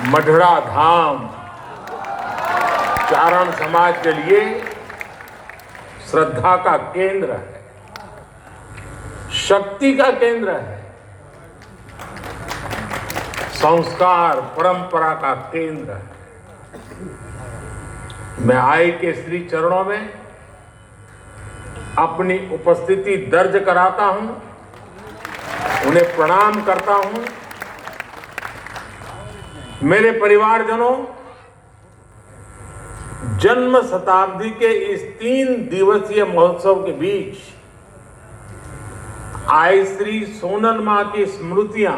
मढ़ड़ा धाम चारण समाज के लिए श्रद्धा का केंद्र है, शक्ति का केंद्र है, संस्कार परंपरा का केंद्र है। मैं आई के श्री चरणों में अपनी उपस्थिति दर्ज कराता हूं, उन्हें प्रणाम करता हूं। मेरे परिवारजनों, जन्म शताब्दी के इस 3 दिवसीय महोत्सव के बीच आई श्री सोनल मां की स्मृतियां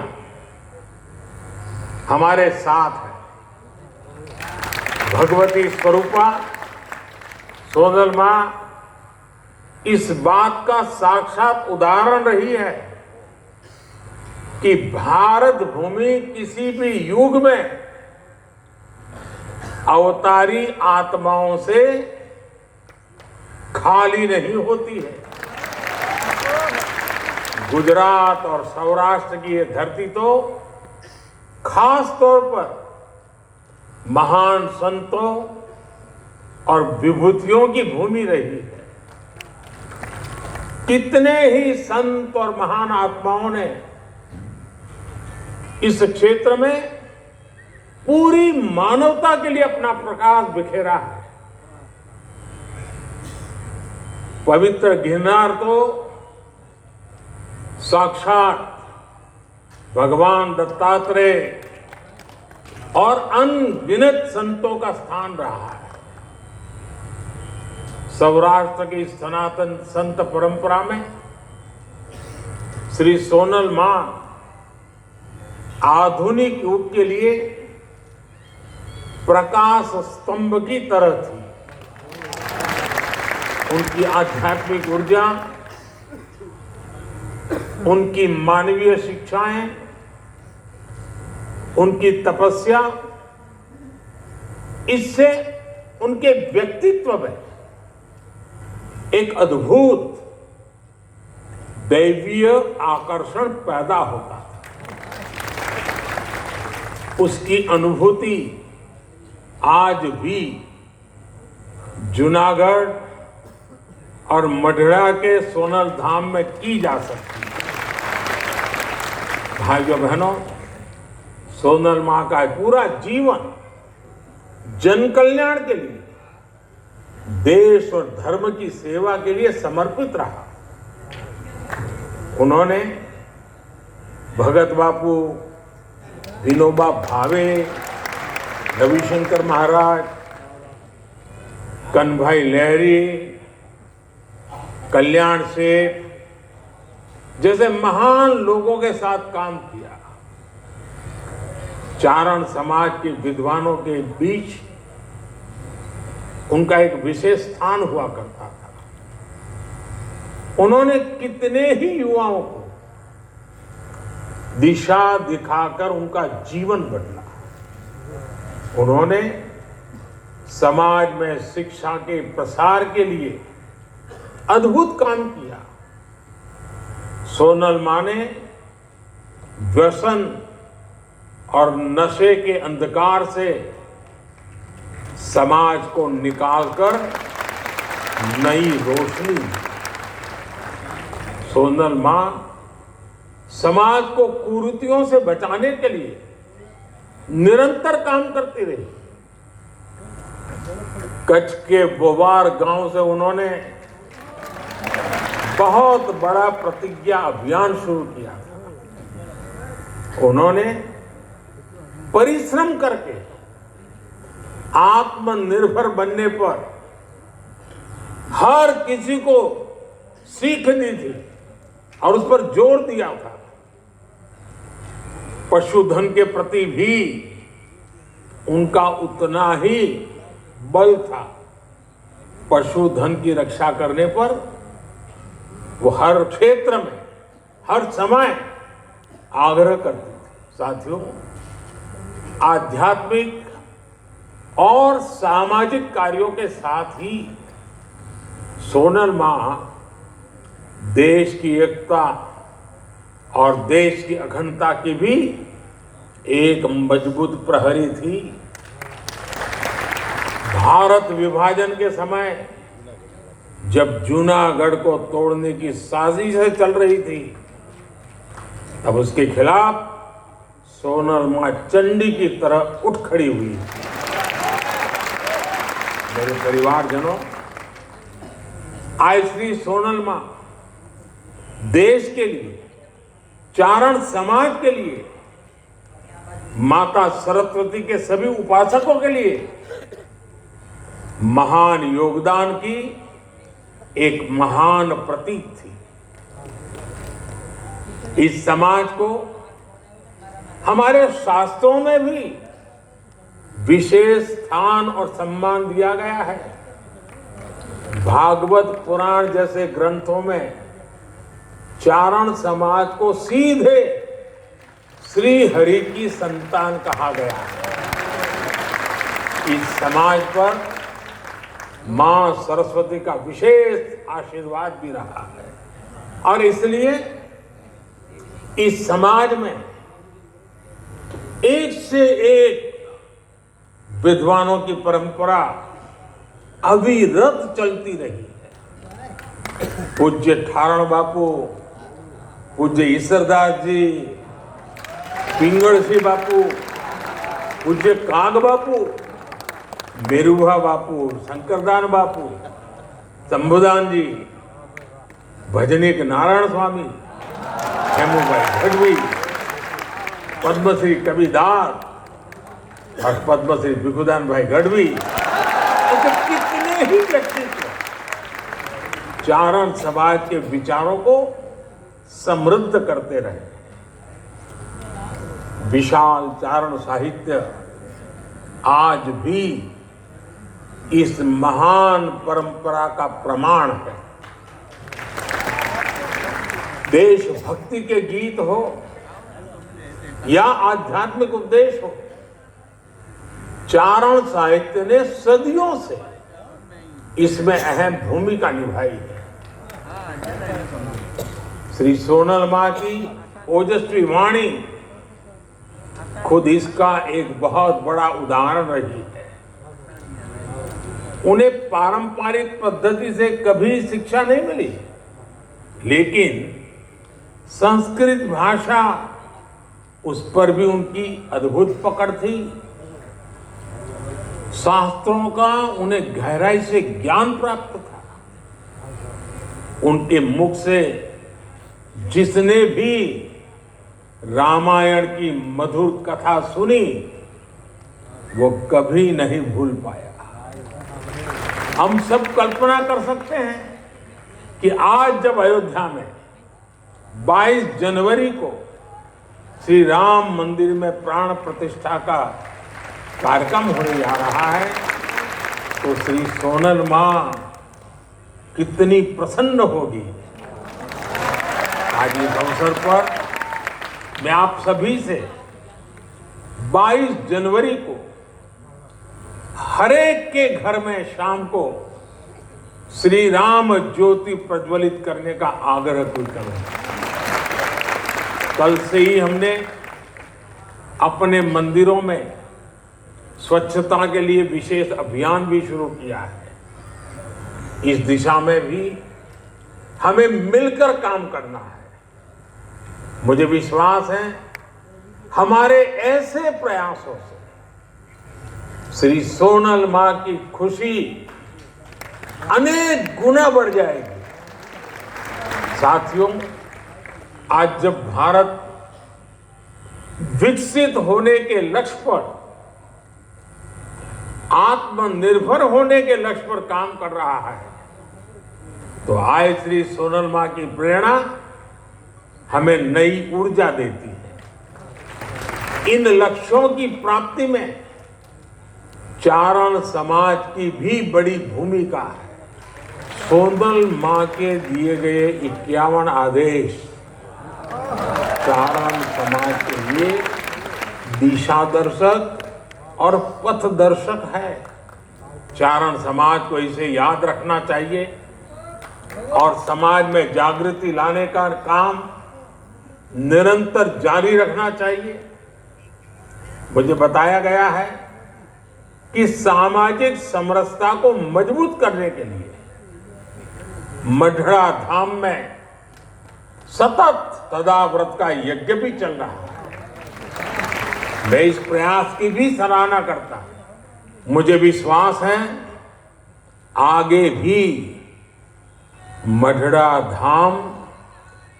हमारे साथ हैं। भगवती स्वरूपा सोनल मां इस बात का साक्षात उदाहरण रही है कि भारत भूमि किसी भी युग में अवतारी आत्माओं से खाली नहीं होती है। गुजरात और सौराष्ट्र की ये धरती तो खास तौर पर महान संतों और विभूतियों की भूमि रही है। कितने ही संत और महान आत्माओं ने इस क्षेत्र में पूरी मानवता के लिए अपना प्रकाश बिखेरा है। पवित्र गिरनार तो साक्षात भगवान दत्तात्रेय और अनगिनत संतों का स्थान रहा है। सौराष्ट्र की सनातन संत परंपरा में श्री सोनल मां आधुनिक युग के लिए प्रकाश स्तंभ की तरह थी। उनकी आध्यात्मिक ऊर्जा, उनकी मानवीय शिक्षाएं, उनकी तपस्या, इससे उनके व्यक्तित्व में एक अद्भुत दैवीय आकर्षण पैदा होता था। उसकी अनुभूति आज भी जूनागढ़ और मढ़ड़ा के सोनल धाम में की जा सकती है। भाइयों बहनों, सोनल मां का पूरा जीवन जन कल्याण के लिए, देश और धर्म की सेवा के लिए समर्पित रहा। उन्होंने भगत बापू, विनोबा भावे, रविशंकर महाराज, कन्हभाई लहरी, कल्याण सेठ जैसे महान लोगों के साथ काम किया। चारण समाज के विद्वानों के बीच उनका एक विशेष स्थान हुआ करता था। उन्होंने कितने ही युवाओं को दिशा दिखाकर उनका जीवन बदला। उन्होंने समाज में शिक्षा के प्रसार के लिए अद्भुत काम किया। सोनल मां ने व्यसन और नशे के अंधकार से समाज को निकालकर नई रोशनी दी। सोनल मां समाज को कुरीतियों से बचाने के लिए निरंतर काम करती रही। कच्छ के बोबार गांव से उन्होंने बहुत बड़ा प्रतिज्ञा अभियान शुरू किया था। उन्होंने परिश्रम करके आत्मनिर्भर बनने पर हर किसी को सीख दी थी और उस पर जोर दिया था। पशुधन के प्रति भी उनका उतना ही बल था। पशुधन की रक्षा करने पर वो हर क्षेत्र में, हर समय आग्रह करते थे। साथियों, आध्यात्मिक और सामाजिक कार्यों के साथ ही सोनल मां देश की एकता और देश की अखंडता की भी एक मजबूत प्रहरी थी। भारत विभाजन के समय जब जूनागढ़ को तोड़ने की साजिश चल रही थी, तब उसके खिलाफ सोनल मां चंडी की तरह उठ खड़ी हुई। मेरे परिवारजनों, आज श्री सोनल मां देश के लिए, चारण समाज के लिए, माता सरस्वती के सभी उपासकों के लिए महान योगदान की एक महान प्रतीक थी। इस समाज को हमारे शास्त्रों में भी विशेष स्थान और सम्मान दिया गया है। भागवत पुराण जैसे ग्रंथों में चारण समाज को सीधे श्री हरि की संतान कहा गया है। इस समाज पर मां सरस्वती का विशेष आशीर्वाद भी रहा है और इसलिए इस समाज में एक से एक विद्वानों की परंपरा अविरत चलती रही है। पूज्य ठारण बापू, पूज्य ईश्वरदास जी, पिंगल बापू, पूज्य काग बापू, बेरुभा बापू, शंकरदान बापू, शंभुदान जी, भजनीक नारायण स्वामी, हेमूभाई गढ़वी, पद्मश्री कबीरदास और पद्मश्री भिखुदान भाई गढ़वी, ऐसे कितने ही व्यक्तित्व चारण समाज के विचारों को समृद्ध करते रहे। विशाल चारण साहित्य आज भी इस महान परंपरा का प्रमाण है। देशभक्ति के गीत हो या आध्यात्मिक उपदेश हो, चारण साहित्य ने सदियों से इसमें अहम भूमिका निभाई है। श्री सोनल मां की ओजस्वी वाणी खुद इसका एक बहुत बड़ा उदाहरण रही है। उन्हें पारंपरिक पद्धति से कभी शिक्षा नहीं मिली, लेकिन संस्कृत भाषा, उस पर भी उनकी अद्भुत पकड़ थी। शास्त्रों का उन्हें गहराई से ज्ञान प्राप्त था। उनके मुख से जिसने भी रामायण की मधुर कथा सुनी, वो कभी नहीं भूल पाया। हम सब कल्पना कर सकते हैं कि आज जब अयोध्या में 22 जनवरी को श्री राम मंदिर में प्राण प्रतिष्ठा का कार्यक्रम होने जा रहा है, तो श्री सोनल मां कितनी प्रसन्न होगी। आज इस अवसर पर मैं आप सभी से 22 जनवरी को हरेक के घर में शाम को श्री राम ज्योति प्रज्वलित करने का आग्रह करूंगा। कल से ही हमने अपने मंदिरों में स्वच्छता के लिए विशेष अभियान भी शुरू किया है। इस दिशा में भी हमें मिलकर काम करना है। मुझे विश्वास है हमारे ऐसे प्रयासों से श्री सोनल मां की खुशी अनेक गुना बढ़ जाएगी। साथियों, आज जब भारत विकसित होने के लक्ष्य पर, आत्मनिर्भर होने के लक्ष्य पर काम कर रहा है, तो आज श्री सोनल मां की प्रेरणा हमें नई ऊर्जा देती है। इन लक्ष्यों की प्राप्ति में चारण समाज की भी बड़ी भूमिका है। सोनल मां के दिए गए 51 आदेश चारण समाज के लिए दिशा दर्शक और पथ दर्शक है। चारण समाज को इसे याद रखना चाहिए और समाज में जागृति लाने का काम निरंतर जारी रखना चाहिए। मुझे बताया गया है कि सामाजिक समरसता को मजबूत करने के लिए मढ़ड़ा धाम में सतत सदाव्रत का यज्ञ भी चल रहा है। मैं इस प्रयास की भी सराहना करता हूं। मुझे विश्वास है आगे भी मढ़ड़ा धाम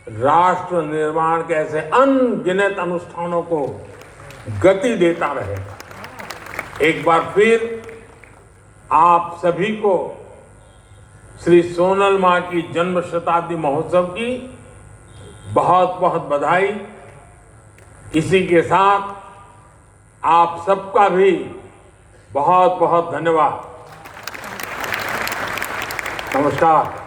राष्ट्र निर्माण के ऐसे अनगिनत अनुष्ठानों को गति देता रहेगा। एक बार फिर आप सभी को श्री सोनल मां की जन्म शताब्दी महोत्सव की बहुत बहुत बधाई। इसी के साथ आप सबका भी बहुत बहुत धन्यवाद। नमस्कार।